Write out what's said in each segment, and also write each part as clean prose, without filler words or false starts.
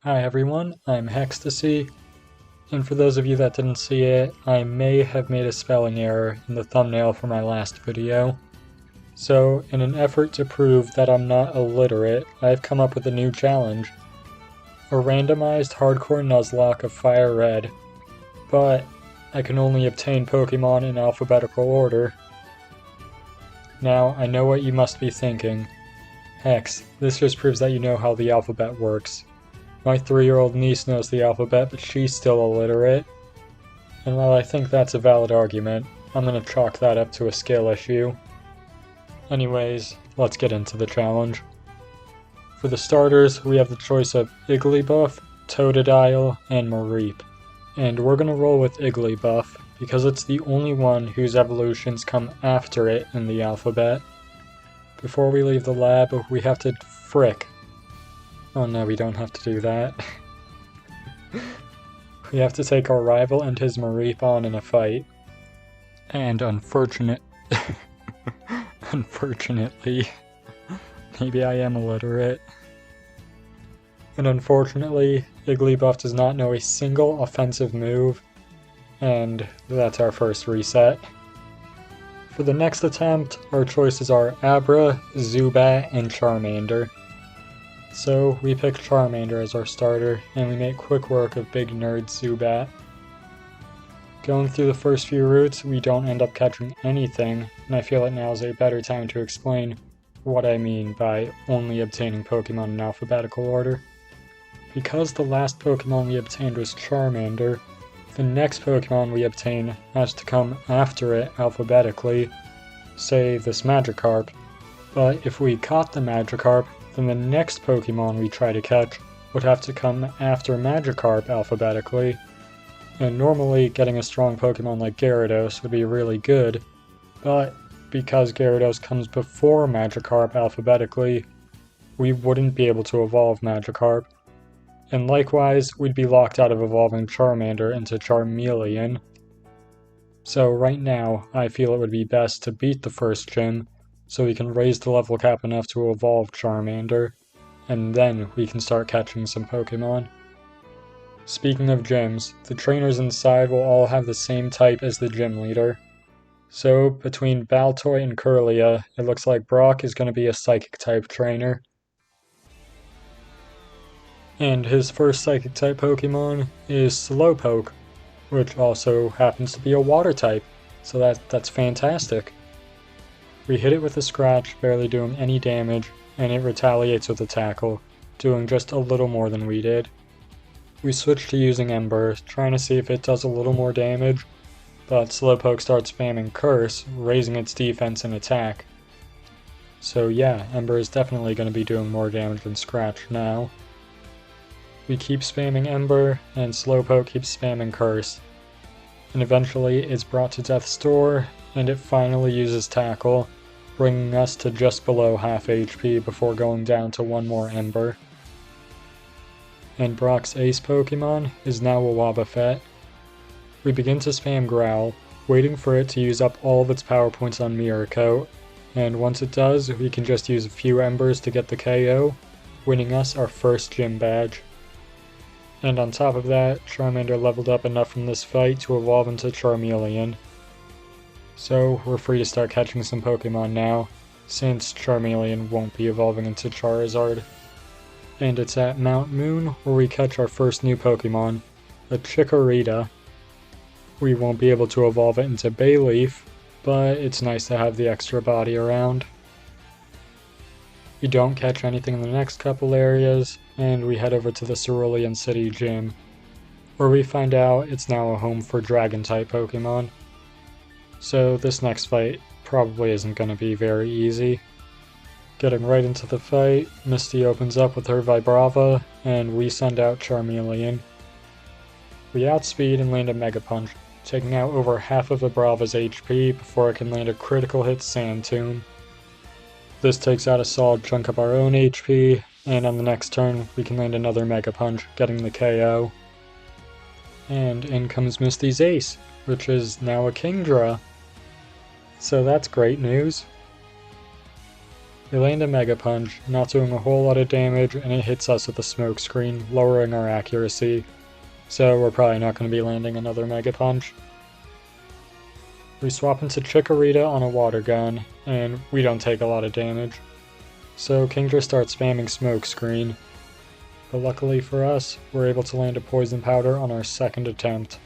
Hi everyone, I'm Hextasy, and for those of you that didn't see it, I may have made a spelling error in the thumbnail for my last video. So, in an effort to prove that I'm not illiterate, I've come up with a new challenge. A randomized hardcore Nuzlocke of FireRed, but I can only obtain Pokémon in alphabetical order. Now, I know what you must be thinking. Hex, this just proves that you know how the alphabet works. My 3-year-old niece knows the alphabet, but she's still illiterate. And while I think that's a valid argument, I'm gonna chalk that up to a skill issue. Anyways, let's get into the challenge. For the starters, we have the choice of Igglybuff, Totodile, and Mareep. And we're gonna roll with Igglybuff, because it's the only one whose evolutions come after it in the alphabet. Before we leave the lab, we have to frick. Oh no, we don't have to do that. We have to take our rival and his Mareep on in a fight. And unfortunately, maybe I am illiterate. And unfortunately, Igglybuff does not know a single offensive move, and that's our first reset. For the next attempt, our choices are Abra, Zubat, and Charmander. So we pick Charmander as our starter, and we make quick work of big nerd Zubat. Going through the first few routes, we don't end up catching anything, and I feel like now is a better time to explain what I mean by only obtaining Pokemon in alphabetical order. Because the last Pokemon we obtained was Charmander, the next Pokemon we obtain has to come after it alphabetically, say this Magikarp. But if we caught the Magikarp, then the next Pokemon we try to catch would have to come after Magikarp alphabetically. And normally getting a strong Pokemon like Gyarados would be really good, but because Gyarados comes before Magikarp alphabetically, we wouldn't be able to evolve Magikarp. And likewise, we'd be locked out of evolving Charmander into Charmeleon. So right now, I feel it would be best to beat the first gym, so we can raise the level cap enough to evolve Charmander, and then we can start catching some Pokemon. Speaking of gyms, the trainers inside will all have the same type as the gym leader. So between Baltoy and Kirlia, it looks like Brock is going to be a Psychic type trainer. And his first Psychic type Pokemon is Slowpoke, which also happens to be a Water type, so that's fantastic. We hit it with a scratch, barely doing any damage, and it retaliates with a tackle, doing just a little more than we did. We switch to using Ember, trying to see if it does a little more damage, but Slowpoke starts spamming Curse, raising its defense and attack. So yeah, Ember is definitely going to be doing more damage than Scratch now. We keep spamming Ember, and Slowpoke keeps spamming Curse. And eventually it's brought to Death's Door, and it finally uses Tackle, bringing us to just below half HP before going down to one more Ember. And Brock's ace Pokemon is now a Wobbuffet. We begin to spam Growl, waiting for it to use up all of its power points on Mirror Coat, and once it does, we can just use a few Embers to get the KO, winning us our first gym badge. And on top of that, Charmander leveled up enough from this fight to evolve into Charmeleon. So we're free to start catching some Pokemon now, since Charmeleon won't be evolving into Charizard. And it's at Mount Moon where we catch our first new Pokemon, a Chikorita. We won't be able to evolve it into Bayleaf, but it's nice to have the extra body around. We don't catch anything in the next couple areas, and we head over to the Cerulean City Gym, where we find out it's now a home for Dragon-type Pokemon. So this next fight probably isn't going to be very easy. Getting right into the fight, Misty opens up with her Vibrava, and we send out Charmeleon. We outspeed and land a Mega Punch, taking out over half of Vibrava's HP before it can land a critical hit Sand Tomb. This takes out a solid chunk of our own HP, and on the next turn we can land another Mega Punch, getting the KO. And in comes Misty's ace, which is now a Kingdra. So that's great news. We land a Mega Punch, not doing a whole lot of damage, and it hits us with a smoke screen, lowering our accuracy. So we're probably not going to be landing another Mega Punch. We swap into Chikorita on a water gun, and we don't take a lot of damage. So Kingdra starts spamming smoke screen. But luckily for us, we're able to land a poison powder on our second attempt.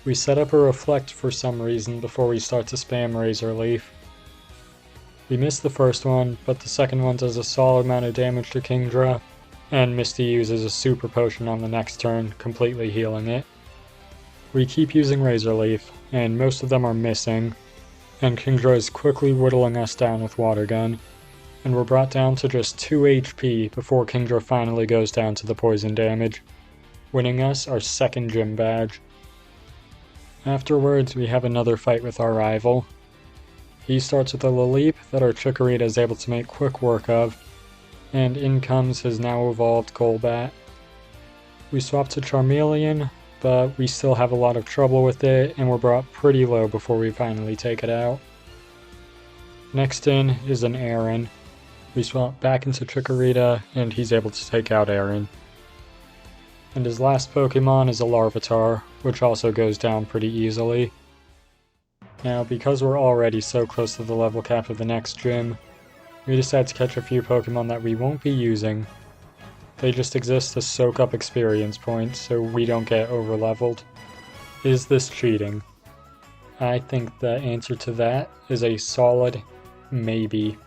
We set up a reflect for some reason before we start to spam Razor Leaf. We missed the first one, but the second one does a solid amount of damage to Kingdra, and Misty uses a super potion on the next turn, completely healing it. We keep using Razor Leaf, and most of them are missing, and Kingdra is quickly whittling us down with Water Gun, and we're brought down to just 2 HP before Kingdra finally goes down to the poison damage, winning us our second gym badge. Afterwards, we have another fight with our rival. He starts with a Laleep that our Chikorita is able to make quick work of, and in comes his now evolved Golbat. We swap to Charmeleon, but we still have a lot of trouble with it, and we're brought pretty low before we finally take it out. Next in is an Aaron. We swap back into Chikorita, and he's able to take out Aaron. And his last Pokemon is a Larvitar, which also goes down pretty easily. Now, because we're already so close to the level cap of the next gym, we decide to catch a few Pokemon that we won't be using. They just exist to soak up experience points so we don't get overleveled. Is this cheating? I think the answer to that is a solid maybe.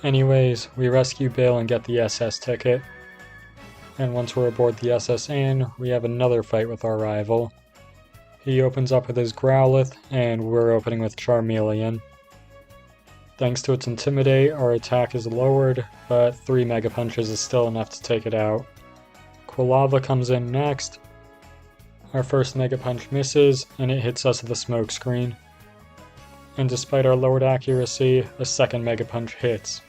Anyways, we rescue Bill and get the SS ticket. And once we're aboard the SS Anne, we have another fight with our rival. He opens up with his Growlithe, and we're opening with Charmeleon. Thanks to its Intimidate, our attack is lowered, but 3 Mega Punches is still enough to take it out. Quilava comes in next. Our first Mega Punch misses, and it hits us with a smoke screen. And despite our lowered accuracy, a second Mega Punch hits,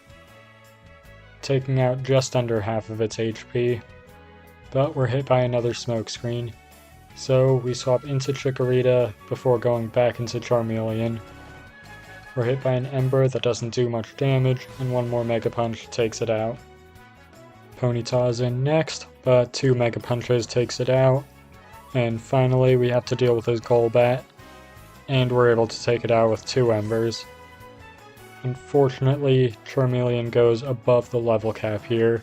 taking out just under half of its HP. But we're hit by another smoke screen, so we swap into Chikorita before going back into Charmeleon. We're hit by an Ember that doesn't do much damage, and one more Mega Punch takes it out. Ponyta is in next, but 2 Mega Punches takes it out. And finally we have to deal with his Golbat, and we're able to take it out with 2 Embers. Unfortunately, Charmeleon goes above the level cap here,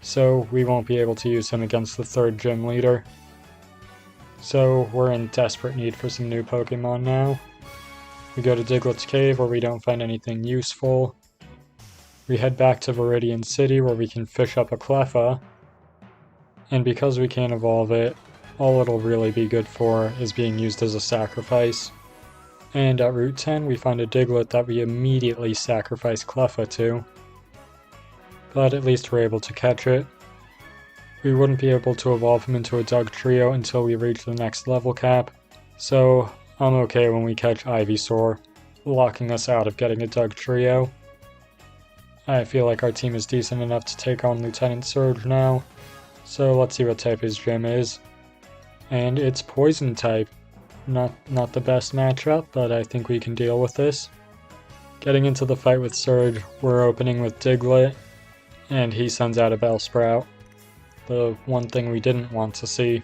so we won't be able to use him against the third gym leader. So we're in desperate need for some new Pokemon now. We go to Diglett's Cave where we don't find anything useful. We head back to Viridian City where we can fish up a Cleffa. And because we can't evolve it, all it'll really be good for is being used as a sacrifice. And at Route 10 we find a Diglett that we immediately sacrifice Cleffa to. But at least we're able to catch it. We wouldn't be able to evolve him into a Dugtrio until we reach the next level cap, so I'm okay when we catch Ivysaur, locking us out of getting a Dugtrio. I feel like our team is decent enough to take on Lieutenant Surge now, so let's see what type his gym is. And it's Poison type. Not the best matchup, but I think we can deal with this. Getting into the fight with Surge, we're opening with Diglett, and he sends out a Bellsprout. The one thing we didn't want to see.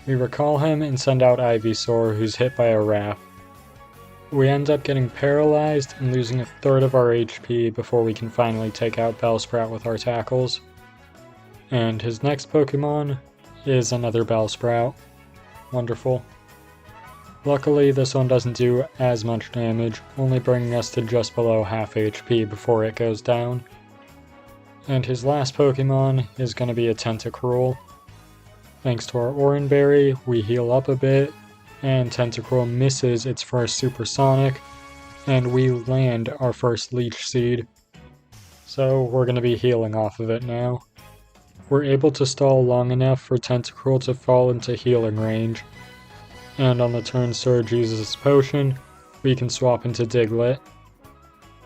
We recall him and send out Ivysaur, who's hit by a Wrap. We end up getting paralyzed and losing 1/3 of our HP before we can finally take out Bellsprout with our tackles. And his next Pokemon is another Bellsprout. Wonderful. Luckily, this one doesn't do as much damage, only bringing us to just below half HP before it goes down. And his last Pokemon is going to be a Tentacruel. Thanks to our Oranberry, we heal up a bit, and Tentacruel misses its first Supersonic, and we land our first Leech Seed. So we're going to be healing off of it now. We're able to stall long enough for Tentacruel to fall into healing range. And on the turn Surge uses his potion, we can swap into Diglett.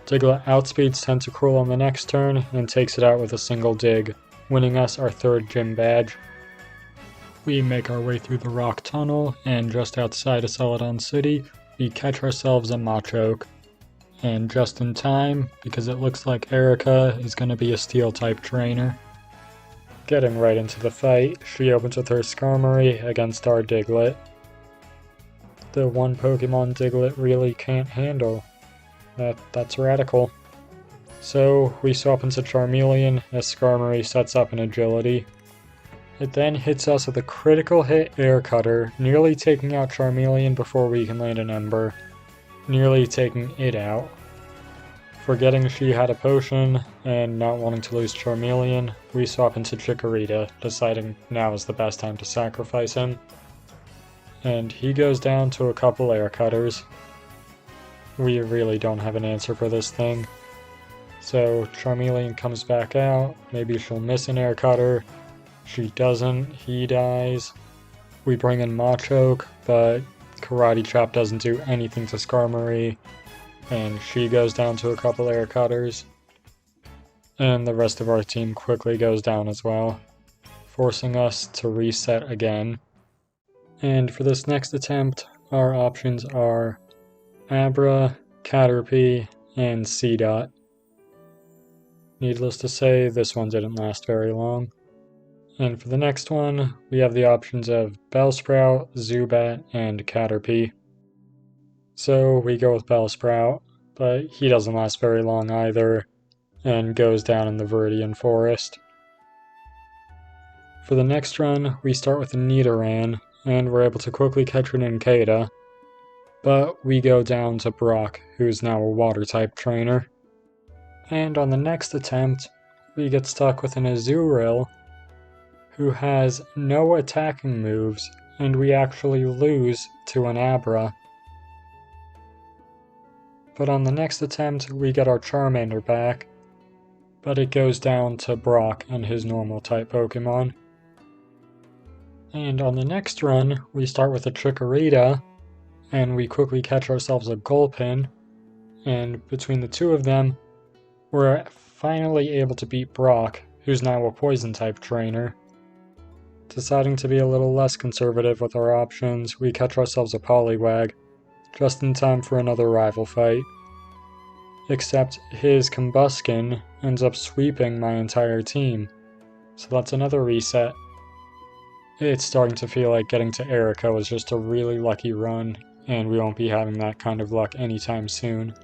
Diglett outspeeds Tentacruel on the next turn and takes it out with a single dig, winning us our 3rd gym badge. We make our way through the rock tunnel, and just outside of Celadon City, we catch ourselves a Machoke. And just in time, because it looks like Erica is going to be a Steel-type trainer. Getting right into the fight, she opens with her Skarmory against our Diglett. The one Pokemon Diglett really can't handle. That's radical. So we swap into Charmeleon as Skarmory sets up an Agility. It then hits us with a critical hit Air Cutter, nearly taking out Charmeleon before we can land an Ember, nearly taking it out. Forgetting she had a potion, and not wanting to lose Charmeleon, we swap into Chikorita, deciding now is the best time to sacrifice him. And he goes down to a couple Air Cutters. We really don't have an answer for this thing. So Charmeleon comes back out, maybe she'll miss an Air Cutter. She doesn't, he dies. We bring in Machoke, but Karate Chop doesn't do anything to Skarmory, and she goes down to a couple Air Cutters. And the rest of our team quickly goes down as well, forcing us to reset again. And for this next attempt, our options are Abra, Caterpie, and Seedot. Needless to say, this one didn't last very long. And for the next one, we have the options of Bellsprout, Zubat, and Caterpie. So we go with Bellsprout, but he doesn't last very long either, and goes down in the Viridian Forest. For the next run, we start with a Nidoran, and we're able to quickly catch an Nincada, but we go down to Brock, who's now a Water-type trainer. And on the next attempt, we get stuck with an Azurill, who has no attacking moves, and we actually lose to an Abra. But on the next attempt, we get our Charmander back, but it goes down to Brock and his normal-type Pokemon. And on the next run, we start with a Chikorita, and we quickly catch ourselves a Gulpin, and between the two of them, we're finally able to beat Brock, who's now a Poison-type trainer. Deciding to be a little less conservative with our options, we catch ourselves a Poliwag, just in time for another rival fight. Except his Combuskin ends up sweeping my entire team, so that's another reset. It's starting to feel like getting to Erica was just a really lucky run, and we won't be having that kind of luck anytime soon.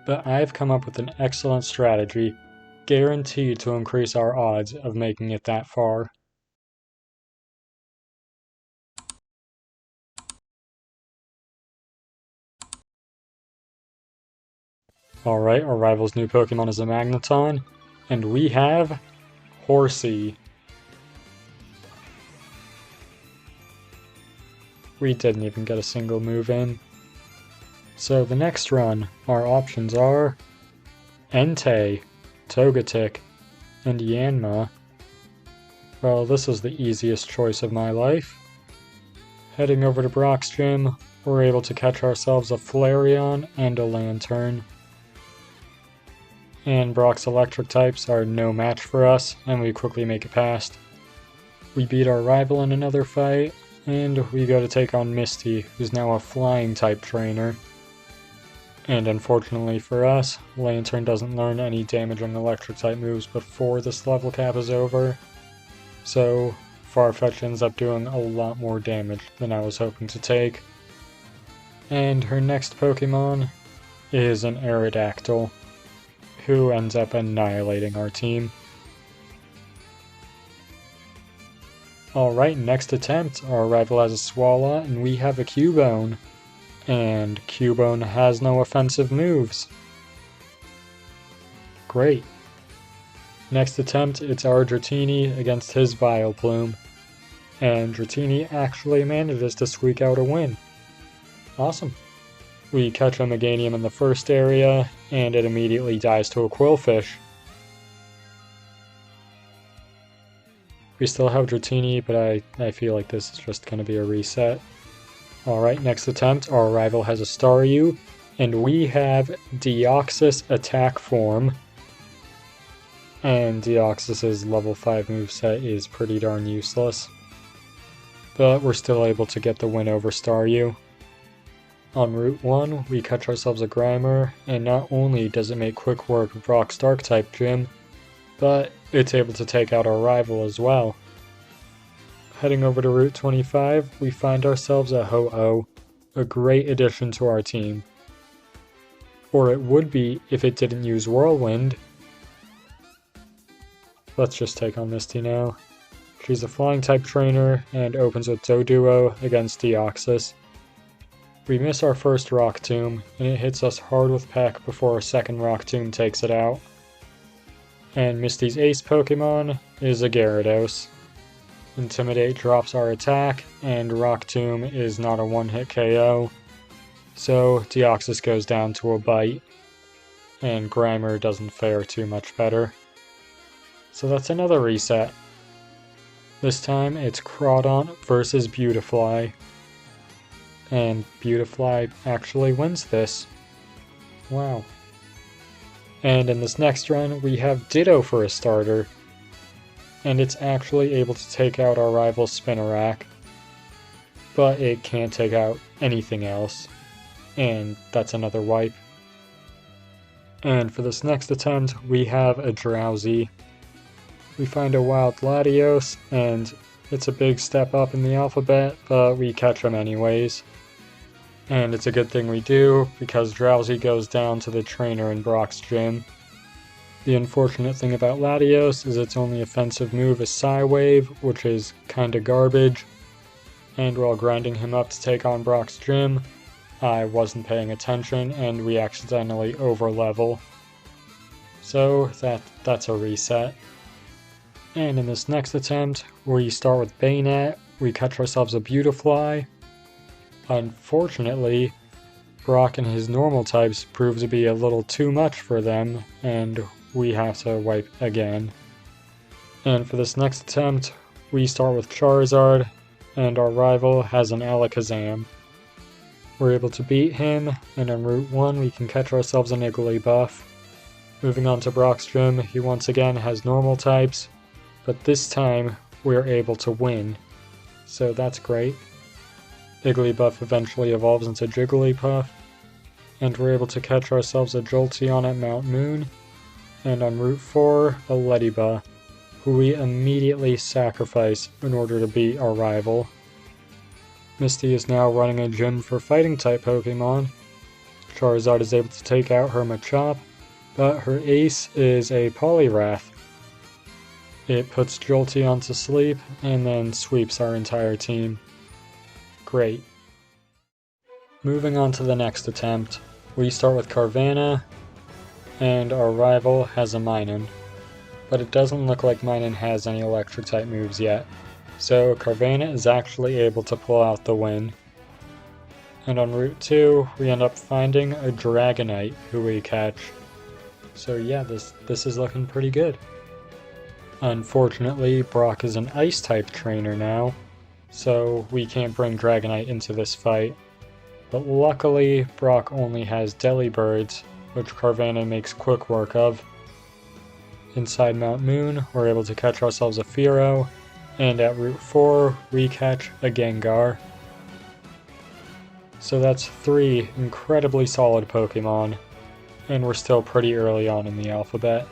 But I've come up with an excellent strategy, guaranteed to increase our odds of making it that far. Alright, our rival's new Pokemon is a Magneton, and we have Horsey. We didn't even get a single move in. So the next run, our options are Entei, Togetic, and Yanma. Well, this is the easiest choice of my life. Heading over to Brock's gym, we're able to catch ourselves a Flareon and a Lantern. And Brock's electric types are no match for us, and we quickly make it past. We beat our rival in another fight, and we go to take on Misty, who's now a flying-type trainer. And unfortunately for us, Lantern doesn't learn any damaging electric-type moves before this level cap is over, so Farfetch ends up doing a lot more damage than I was hoping to take. And her next Pokemon is an Aerodactyl, who ends up annihilating our team. Alright, next attempt. Our rival has a Swallow, and we have a Cubone. And Cubone has no offensive moves. Great. Next attempt, it's our Dratini against his Vileplume. And Dratini actually manages to squeak out a win. Awesome. We catch a Meganium in the first area, and it immediately dies to a Quillfish. We still have Dratini, but I feel like this is just going to be a reset. Alright, next attempt. Our rival has a Staryu, and we have Deoxys Attack Form. And Deoxys' level 5 moveset is pretty darn useless. But we're still able to get the win over Staryu. On Route 1, we catch ourselves a Grimer, and not only does it make quick work of Brock's Dark-type gym, but it's able to take out our rival as well. Heading over to Route 25, we find ourselves a Ho-Oh, a great addition to our team. Or it would be if it didn't use Whirlwind. Let's just take on Misty now. She's a Flying-type trainer and opens with Doduo against Deoxys. We miss our first Rock Tomb, and it hits us hard with Peck before our second Rock Tomb takes it out. And Misty's ace Pokemon is a Gyarados. Intimidate drops our attack, and Rock Tomb is not a one-hit KO. So Deoxys goes down to a bite, and Grimer doesn't fare too much better. So that's another reset. This time it's Crawdaunt versus Beautifly. And Beautifly actually wins this. Wow. And in this next run, we have Ditto for a starter. And it's actually able to take out our rival Spinarak. But it can't take out anything else. And that's another wipe. And for this next attempt, we have a Drowsy. We find a wild Latios, and it's a big step up in the alphabet, but we catch him anyways. And it's a good thing we do, because Drowsy goes down to the trainer in Brock's gym. The unfortunate thing about Latios is its only offensive move is Psy-Wave, which is kinda garbage. And while grinding him up to take on Brock's gym, I wasn't paying attention and we accidentally overlevel. So that's a reset. And in this next attempt, we start with Bayonet, we catch ourselves a Beautifly. Unfortunately, Brock and his normal types prove to be a little too much for them, and we have to wipe again. And for this next attempt, we start with Charizard, and our rival has an Alakazam. We're able to beat him, and on Route 1 we can catch ourselves an Igglybuff. Moving on to Brock's gym, he once again has normal types, but this time we're able to win, so that's great. Igglybuff eventually evolves into Jigglypuff, and we're able to catch ourselves a Jolteon at Mount Moon, and on Route 4, a Leddyba, who we immediately sacrifice in order to beat our rival. Misty is now running a gym for Fighting-type Pokemon. Charizard is able to take out her Machop, but her ace is a Poliwrath. It puts Jolteon to sleep, and then sweeps our entire team. Great. Moving on to the next attempt, we start with Carvanha, and our rival has a Minun. But it doesn't look like Minun has any electric type moves yet, so Carvanha is actually able to pull out the win. And on Route 2, we end up finding a Dragonite who we catch. So yeah, this is looking pretty good. Unfortunately, Brock is an ice type trainer now, so we can't bring Dragonite into this fight. But luckily, Brock only has Delibirds, which Carvanha makes quick work of. Inside Mount Moon, we're able to catch ourselves a Fearow, and at Route 4, we catch a Gengar. So that's 3 incredibly solid Pokemon, and we're still pretty early on in the alphabet.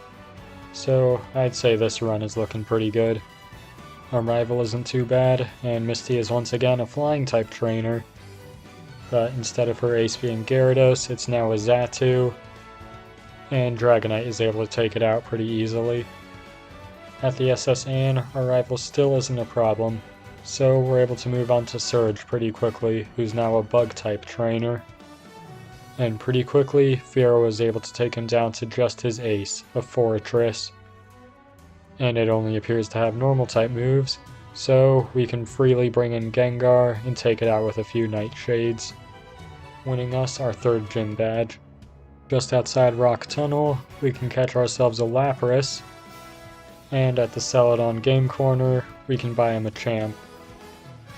So I'd say this run is looking pretty good. Our rival isn't too bad, and Misty is once again a Flying-type trainer. But instead of her ace being Gyarados, it's now a Xatu, and Dragonite is able to take it out pretty easily. At the SS Anne, our rival still isn't a problem, so we're able to move on to Surge pretty quickly, who's now a Bug-type trainer. And pretty quickly, Fearow was able to take him down to just his ace, a Forretress. And it only appears to have normal-type moves, so we can freely bring in Gengar and take it out with a few Nightshades, winning us our 3rd gym badge. Just outside Rock Tunnel, we can catch ourselves a Lapras, and at the Celadon Game Corner, we can buy him a Machamp.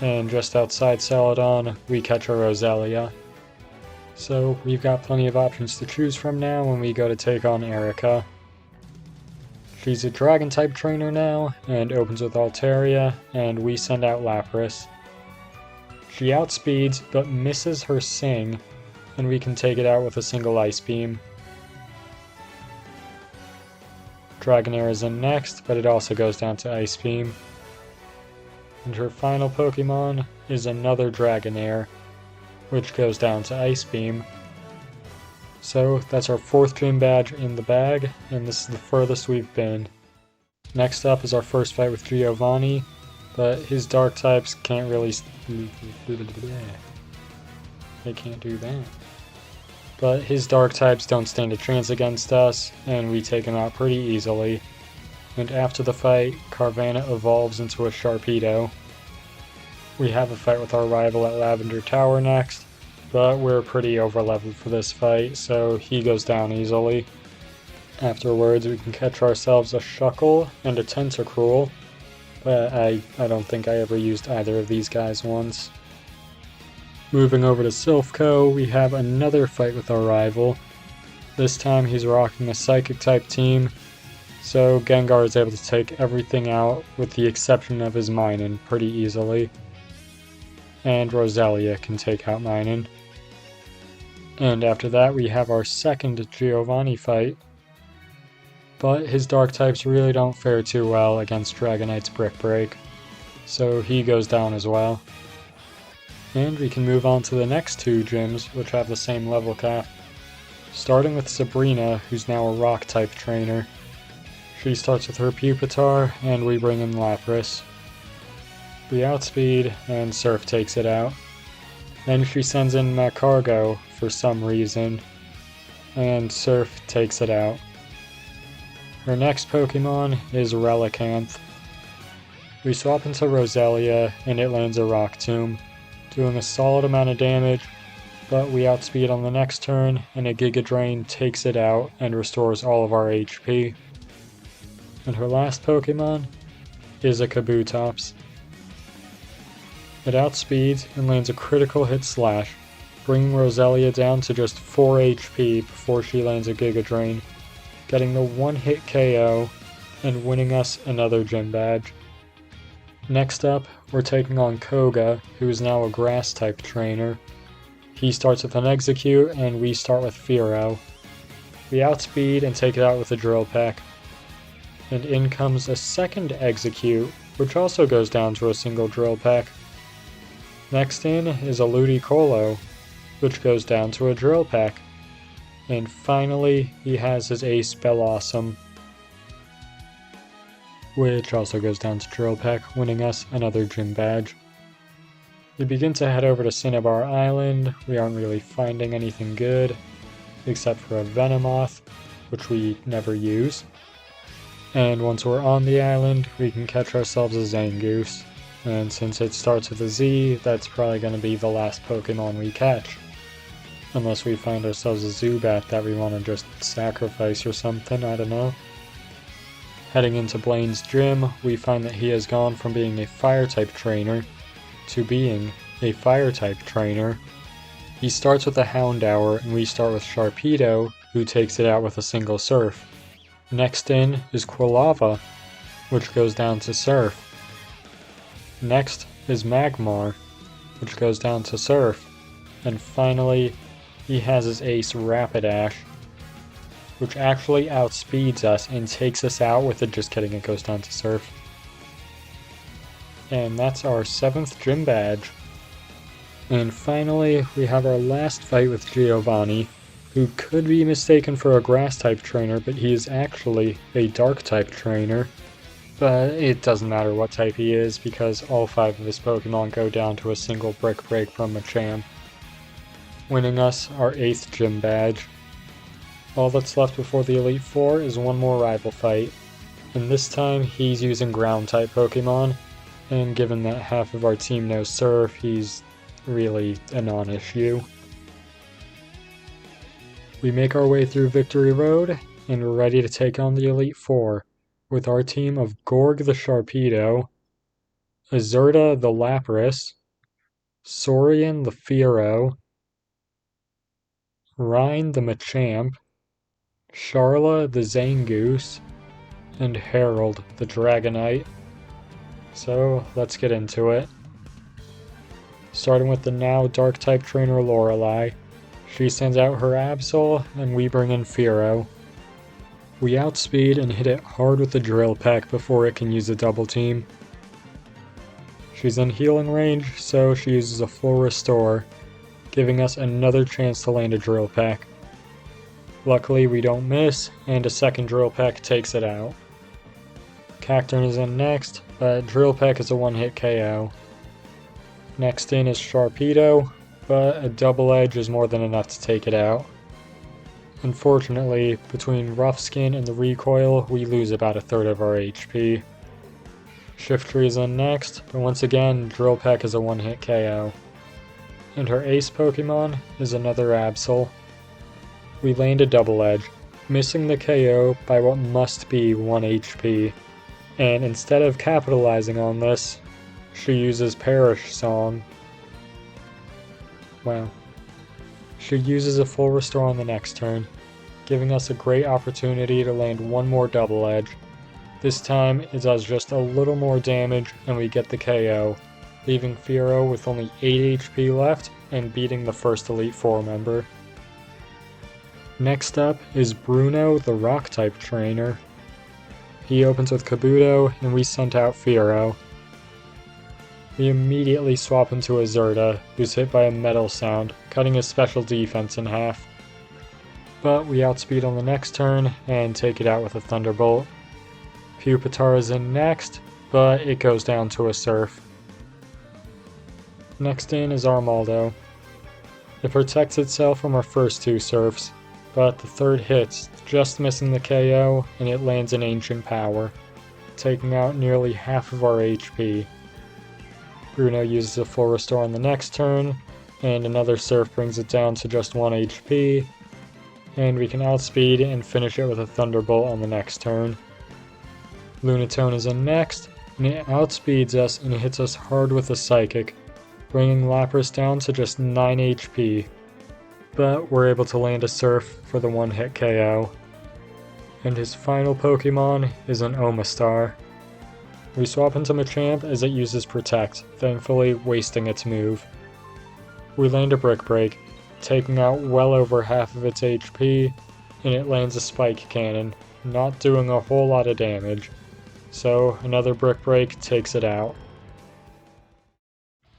And just outside Celadon, we catch a Roselia. So we've got plenty of options to choose from now when we go to take on Erica. She's a Dragon-type trainer now, and opens with Altaria, and we send out Lapras. She outspeeds, but misses her Sing, and we can take it out with a single Ice Beam. Dragonair is in next, but it also goes down to Ice Beam. And her final Pokemon is another Dragonair, which goes down to Ice Beam. So that's our 4th gym badge in the bag, and this is the furthest we've been. Next up is our first fight with Giovanni, but his dark types can't really... They can't do that. But his dark types don't stand a chance against us, and we take him out pretty easily. And after the fight, Carvanha evolves into a Sharpedo. We have a fight with our rival at Lavender Tower next, but we're pretty over-leveled for this fight, so he goes down easily. Afterwards, we can catch ourselves a Shuckle and a Tentacruel, but I don't think I ever used either of these guys once. Moving over to Silphco, we have another fight with our rival. This time he's rocking a Psychic-type team, so Gengar is able to take everything out with the exception of his Minun pretty easily. And Roselia can take out Minun. And after that we have our second Giovanni fight. But his dark types really don't fare too well against Dragonite's Brick Break, so he goes down as well. And we can move on to the next 2 gyms, which have the same level cap. Starting with Sabrina, who's now a Rock-type trainer. She starts with her Pupitar, and we bring in Lapras. We outspeed, and Surf takes it out. Then she sends in Magcargo for some reason, and Surf takes it out. Her next Pokemon is Relicanth. We swap into Roselia, and it lands a Rock Tomb, doing a solid amount of damage, but we outspeed on the next turn, and a Giga Drain takes it out and restores all of our HP. And her last Pokemon is a Kabutops. It outspeeds and lands a critical hit Slash, bringing Roselia down to just 4 HP before she lands a Giga Drain, getting the 1-hit KO and winning us another gym badge. Next up, we're taking on Koga, who is now a Grass-type trainer. He starts with an Execute, and we start with Fearow. We outspeed and take it out with a Drill Peck. And in comes a second Execute, which also goes down to a single Drill Peck. Next in is a Ludicolo, which goes down to a Drill Peck. And finally, he has his Ace Bellossom, which also goes down to Drill Peck, winning us another gym badge. We begin to head over to Cinnabar Island. We aren't really finding anything good, except for a Venomoth, which we never use. And once we're on the island, we can catch ourselves a Zangoose. And since it starts with a Z, that's probably going to be the last Pokemon we catch. Unless we find ourselves a Zubat that we want to just sacrifice or something, I don't know. Heading into Blaine's gym, we find that he has gone from being a Fire-type trainer to being a Fire-type trainer. He starts with a Houndour, and we start with Sharpedo, who takes it out with a single Surf. Next in is Quilava, which goes down to Surf. Next is Magmar, which goes down to Surf. And finally, he has his ace Rapidash, which actually outspeeds us and takes us out with it. Just kidding, it goes down to Surf. And that's our 7th gym badge. And finally, we have our last fight with Giovanni, who could be mistaken for a Grass-type trainer, but he is actually a Dark-type trainer. But it doesn't matter what type he is, because all 5 of his Pokemon go down to a single Brick Break from Machamp, winning us our 8th gym badge. All that's left before the Elite Four is one more rival fight, and this time he's using Ground-type Pokemon, and given that half of our team knows Surf, he's really a non-issue. We make our way through Victory Road, and we're ready to take on the Elite Four, with our team of Gorg the Sharpedo, Azurta the Lapras, Saurian the Fearow, Rhine the Machamp, Charla the Zangoose, and Harold the Dragonite. So let's get into it. Starting with the now Dark-type trainer Lorelei. She sends out her Absol, and we bring in Fearow. We outspeed and hit it hard with the Drill Peck before it can use a double team. She's in healing range, so she uses a full restore, giving us another chance to land a Drill Peck. Luckily we don't miss, and a second Drill Peck takes it out. Cacturn is in next, but Drill Peck is a one-hit KO. Next in is Sharpedo, but a double edge is more than enough to take it out. Unfortunately, between Rough Skin and the recoil, we lose about a third of our HP. Shiftry is in next, but once again, Drill Peck is a one-hit KO. And her ace Pokemon is another Absol. We land a double edge, missing the KO by what must be 1 HP. And instead of capitalizing on this, she uses Perish Song. Wow. She uses a full restore on the next turn, giving us a great opportunity to land one more double edge. This time it does just a little more damage and we get the KO, leaving Fearow with only 8 HP left and beating the first Elite Four member. Next up is Bruno, the Rock-type trainer. He opens with Kabuto and we sent out Fearow. We immediately swap into Azurta, who's hit by a Metal Sound, cutting his special defense in half. But we outspeed on the next turn and take it out with a Thunderbolt. Pupitar is in next, but it goes down to a Surf. Next in is Armaldo. It protects itself from our first two Surfs, but the third hits, just missing the KO, and it lands an Ancient Power, taking out nearly half of our HP. Bruno uses a full restore on the next turn, and another Surf brings it down to just 1 HP, and we can outspeed and finish it with a Thunderbolt on the next turn. Lunatone is in next, and it outspeeds us and hits us hard with a Psychic, bringing Lapras down to just 9 HP. But we're able to land a Surf for the one-hit KO. And his final Pokemon is an Omastar. We swap into Machamp as it uses Protect, thankfully wasting its move. We land a Brick Break, taking out well over half of its HP, and it lands a Spike Cannon, not doing a whole lot of damage. So another Brick Break takes it out.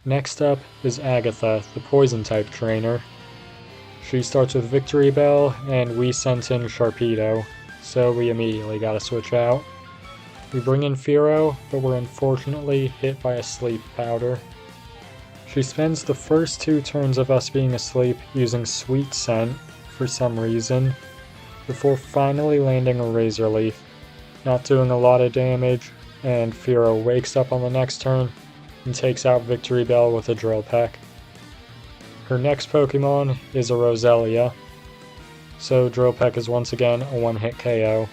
Next up is Agatha, the Poison-type trainer. She starts with Victory Bell, and we sent in Sharpedo, so we immediately gotta switch out. We bring in Fearow, but we're unfortunately hit by a Sleep Powder. She spends the first 2 turns of us being asleep using Sweet Scent for some reason, before finally landing a Razor Leaf, not doing a lot of damage, and Fearow wakes up on the next turn and takes out Victory Bell with a Drill Peck. Her next Pokemon is a Roselia, so Drill Peck is once again a one-hit KO.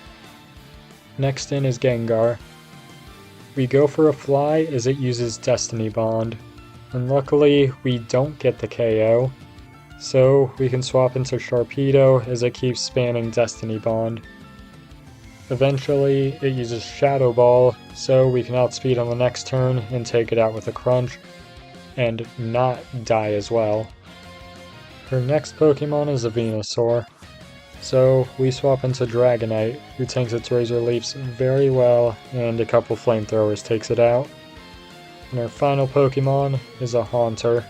Next in is Gengar. We go for a Fly as it uses Destiny Bond, and luckily we don't get the KO, so we can swap into Sharpedo as it keeps spamming Destiny Bond. Eventually it uses Shadow Ball, so we can outspeed on the next turn and take it out with a Crunch, and not die as well. Her next Pokemon is a Venusaur, so we swap into Dragonite, who tanks its Razor Leafs very well, and a couple Flamethrowers takes it out. And our final Pokemon is a Haunter.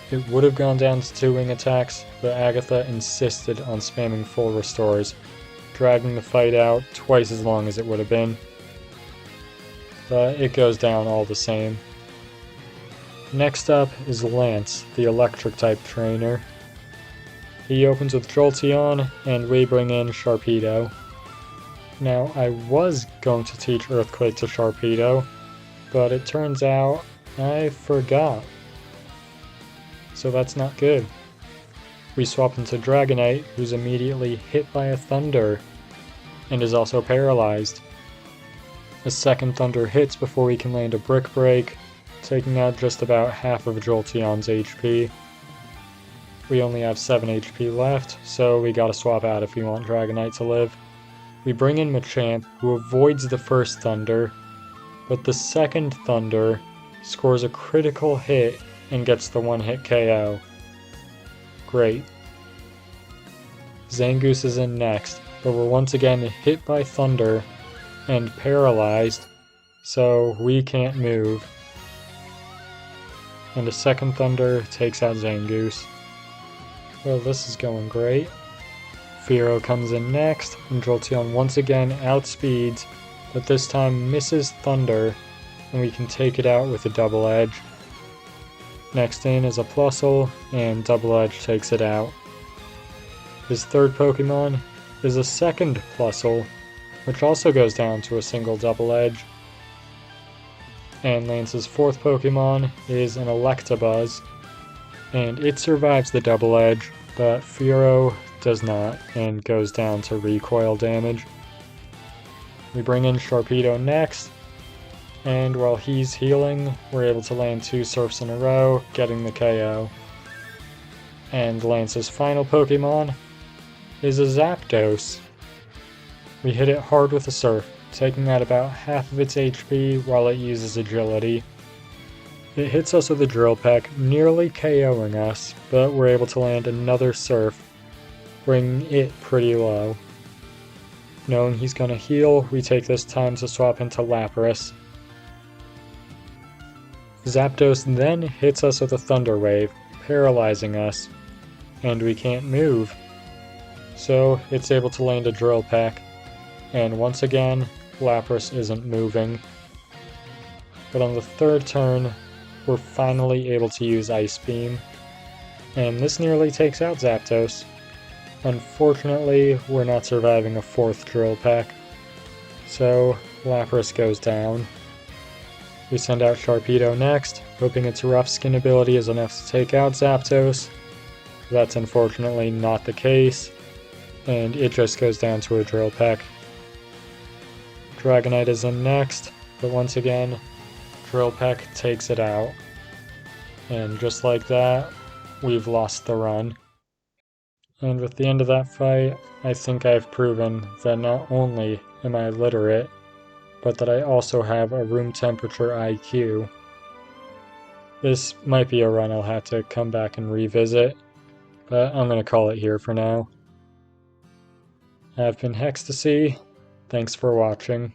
It would have gone down to 2 wing attacks, but Agatha insisted on spamming full restores, dragging the fight out twice as long as it would have been. But it goes down all the same. Next up is Lance, the Electric-type trainer. He opens with Jolteon, and we bring in Sharpedo. Now, I was going to teach Earthquake to Sharpedo, but it turns out I forgot. So that's not good. We swap into Dragonite, who's immediately hit by a Thunder, and is also paralyzed. A second Thunder hits before we can land a Brick Break, taking out just about half of Jolteon's HP. We only have 7 HP left, so we gotta swap out if we want Dragonite to live. We bring in Machamp, who avoids the first Thunder, but the second Thunder scores a critical hit and gets the one-hit KO. Great. Zangoose is in next, but we're once again hit by thunder and paralyzed, so we can't move. And a second thunder takes out Zangoose. Well, this is going great. Fearow comes in next, and Jolteon once again outspeeds, but this time misses Thunder, and we can take it out with a Double Edge. Next in is a Plusle, and Double Edge takes it out. His third Pokemon is a second Plusle, which also goes down to a single Double Edge. And Lance's fourth Pokemon is an Electabuzz, and it survives the Double Edge, but Fearow does not, and goes down to recoil damage. We bring in Sharpedo next, and while he's healing, we're able to land 2 Surfs in a row, getting the KO. And Lance's final Pokemon is a Zapdos. We hit it hard with a Surf, taking out about half of its HP while it uses Agility. It hits us with a Drill Peck, nearly KOing us, but we're able to land another Surf, bringing it pretty low. Knowing he's going to heal, we take this time to swap into Lapras. Zapdos then hits us with a Thunder Wave, paralyzing us, and we can't move. So it's able to land a Drill Peck, and once again, Lapras isn't moving. But on the third turn, we're finally able to use Ice Beam, and this nearly takes out Zapdos. Unfortunately, we're not surviving a fourth Drill Peck, so Lapras goes down. We send out Sharpedo next, hoping its Rough Skin ability is enough to take out Zapdos. That's unfortunately not the case, and it just goes down to a Drill Peck. Dragonite is in next, but once again, Drill Peck takes it out. And just like that, we've lost the run. And with the end of that fight, I think I've proven that not only am I literate, but that I also have a room temperature IQ. This might be a run I'll have to come back and revisit, but I'm going to call it here for now. I've been Hextasy. Thanks for watching.